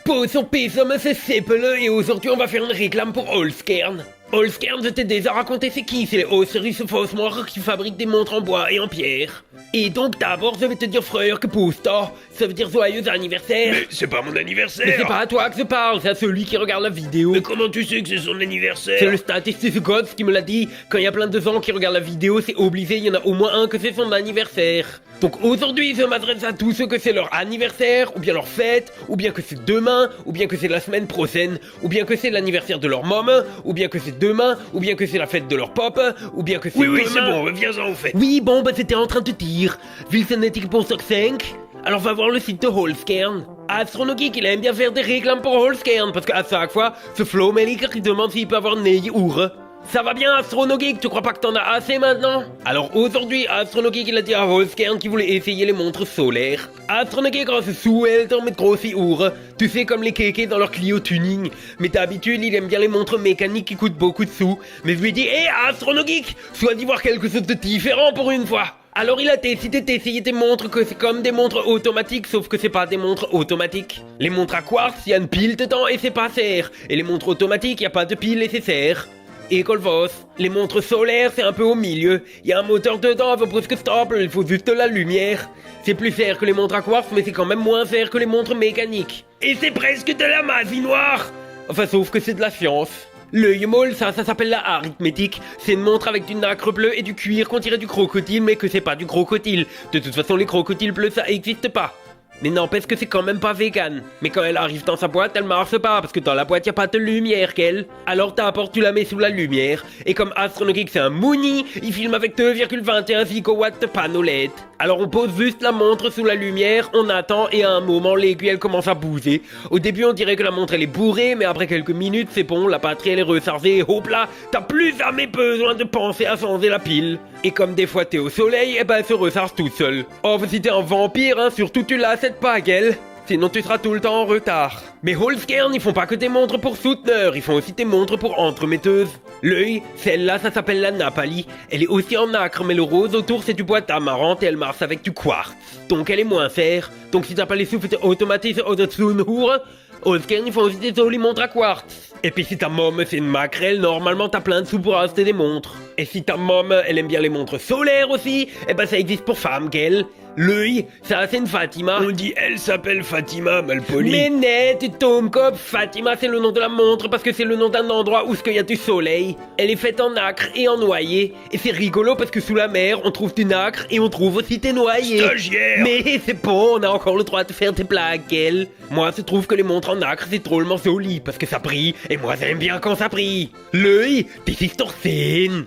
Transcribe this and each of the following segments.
Bonjour Pesum, c'est Seppele et aujourd'hui on va faire une réclame pour Holzkern. Holzkern, je t'ai déjà raconté c'est qui, c'est les Osseris Fosmoir qui fabriquent des montres en bois et en pierre. Et donc d'abord je vais te dire frère que Pousta, ça veut dire joyeux anniversaire. Mais c'est pas mon anniversaire. Mais c'est pas à toi que je parle, c'est à celui qui regarde la vidéo. Mais comment tu sais que c'est son anniversaire? C'est le statistique God qui me l'a dit, quand il y a plein de gens qui regardent la vidéo, c'est obligé, il y en a au moins un que c'est son anniversaire. Donc aujourd'hui je m'adresse à tous ceux que c'est leur anniversaire, ou bien leur fête, ou bien que c'est demain, ou bien que c'est la semaine prochaine, ou bien que c'est l'anniversaire de leur maman, ou bien que c'est demain, ou bien que c'est la fête de leur pop, ou bien que c'est Oui, demain. c'est bon, reviens-en au fait. Oui, bon, bah c'était en train de te dire. Wilson éthique pour Stock 5. Alors va voir le site de Holzkern. Astronogeek, il aime bien faire des réclames pour Holzkern, parce qu'à chaque fois, ce Flo Melliker qui demande s'il peut avoir Ney Oure. Ça va bien, Astronogeek, tu crois pas que t'en as assez maintenant? Alors aujourd'hui, Astronogeek il a dit à Holzkern qu'il voulait essayer les montres solaires. Astronogeek grâce sous elle met grosse Oure. Tu sais, comme les kékés dans leur Clio Tuning. Mais d'habitude, il aime bien les montres mécaniques qui coûtent beaucoup de sous. Mais je lui ai dit, hé, Astronogeek, sois d'y voir quelque chose de différent pour une fois. Alors il a décidé d'essayer des montres que c'est comme des montres automatiques, sauf que c'est pas des montres automatiques. Les montres à quartz, y a une pile dedans et c'est pas serre. Et les montres automatiques, y a pas de pile et c'est serre. Et Colvos, les montres solaires, c'est un peu au milieu. Y a un moteur dedans, elle vaut presque stable, il faut juste de la lumière. C'est plus serre que les montres à quartz, mais c'est quand même moins serre que les montres mécaniques. Et c'est presque de la magie noire. Enfin, sauf que c'est de la science. L'œil molle, ça s'appelle la arithmétique. C'est une montre avec du nacre bleu et du cuir qu'on dirait du crocodile, mais que c'est pas du crocodile. De toute façon, les crocodiles bleus, ça existe pas. Mais n'empêche que c'est quand même pas vegan. Mais quand elle arrive dans sa boîte, elle marche pas, parce que dans la boîte y a pas de lumière qu'elle. Alors t'apportes, tu la mets sous la lumière. Et comme Astronogeek c'est un Mooney, il filme avec 2,21 gigawatts de panneau LED. Alors on pose juste la montre sous la lumière, on attend et à un moment l'aiguille elle commence à bouger. Au début on dirait que la montre elle est bourrée, mais après quelques minutes c'est bon, la batterie elle est rechargée et hop là, t'as plus jamais besoin de penser à changer la pile. Et comme des fois t'es au soleil, et ben elle se recharge toute seule. Oh, si t'es un vampire, hein, surtout tu l'as cette bague, sinon tu seras tout le temps en retard. Mais Holzkern, ils font pas que des montres pour souteneurs, ils font aussi des montres pour entremetteuses. L'œil, celle-là, ça s'appelle la Napali. Elle est aussi en nacre, mais le rose autour c'est du bois d'amarante et elle marche avec du quartz. Donc elle est moins serre. Donc si t'as pas les souffles automatisés au-dessous d'une houre, Holzkern, ils font aussi des jolies montres à quartz. Et puis si ta môme c'est une maquerelle, normalement t'as plein de sous pour acheter des montres. Et si ta môme, elle aime bien les montres solaires aussi, eh ben ça existe pour femmes qu'elle. L'œil, ça c'est une Fatima. On dit elle s'appelle Fatima, malpoli. Mais net, Tom Cop, Fatima c'est le nom de la montre parce que c'est le nom d'un endroit où il y a du soleil. Elle est faite en nacre et en noyer. Et c'est rigolo parce que sous la mer, on trouve du nacre et on trouve aussi des noyers. Stagiaire. Mais c'est bon, on a encore le droit de faire des blagues, elle. Moi, je trouve que les montres en nacre c'est drôlement joli parce que ça brille. Et moi, j'aime bien quand ça brille. L'œil, des histoires saines.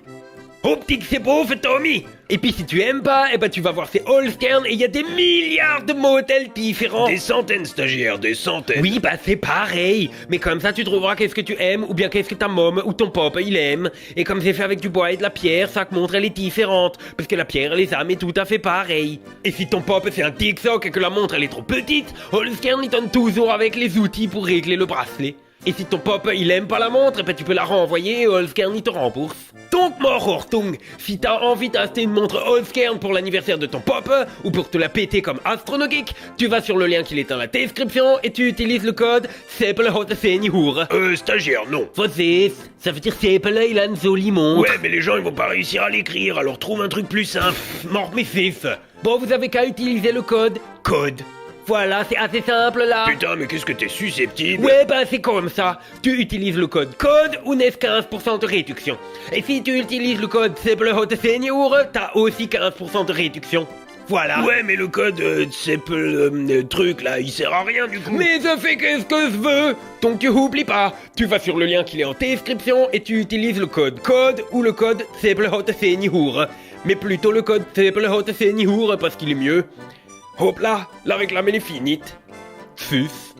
Oh, petit que c'est beau, fait Tommy. Et puis si tu aimes pas, eh ben tu vas voir ces Holzkern et il y a des milliards de modèles différents. Des centaines, stagiaire, des centaines. Oui, bah c'est pareil. Mais comme ça, tu trouveras qu'est-ce que tu aimes, ou bien qu'est-ce que ta môme ou ton pop il aime. Et comme c'est fait avec du bois et de la pierre, chaque montre elle est différente. Parce que la pierre, les âmes est tout à fait pareil. Et si ton pop c'est un tic-soc et que la montre elle est trop petite, Holzkern il donne toujours avec les outils pour régler le bracelet. Et si ton pop il aime pas la montre, eh ben tu peux la renvoyer et Holzkern il te rembourse. Donc mort Hortung, si t'as envie d'acheter une montre Holzkern pour l'anniversaire de ton pop, ou pour te la péter comme Astronogeek, tu vas sur le lien qui est dans la description et tu utilises le code SEPELHOTSENIHUR. Stagiaire, non. Vas-y, ça veut dire Sepele il a une jolie montre. Ouais, mais les gens ils vont pas réussir à l'écrire, alors trouve un truc plus simple. Mort mais fif. Bon, vous avez qu'à utiliser le code. Voilà, c'est assez simple là. Putain, mais qu'est-ce que t'es susceptible. Ouais, bah c'est comme ça. Tu utilises le code ou n'est 15% de réduction. Et si tu utilises le code SEPELHOTSENIHUR, t'as aussi 15% de réduction. Voilà. Ouais, mais le code truc là, il sert à rien du coup. Mais je fais qu'est-ce que je veux. Donc tu oublies pas. Tu vas sur le lien qui est en description et tu utilises le code ou le code SEPELHOTSENIHUR. Mais plutôt le code SEPELHOTSENIHUR parce qu'il est mieux. Hop là, la réclame elle est finite. Tchuss.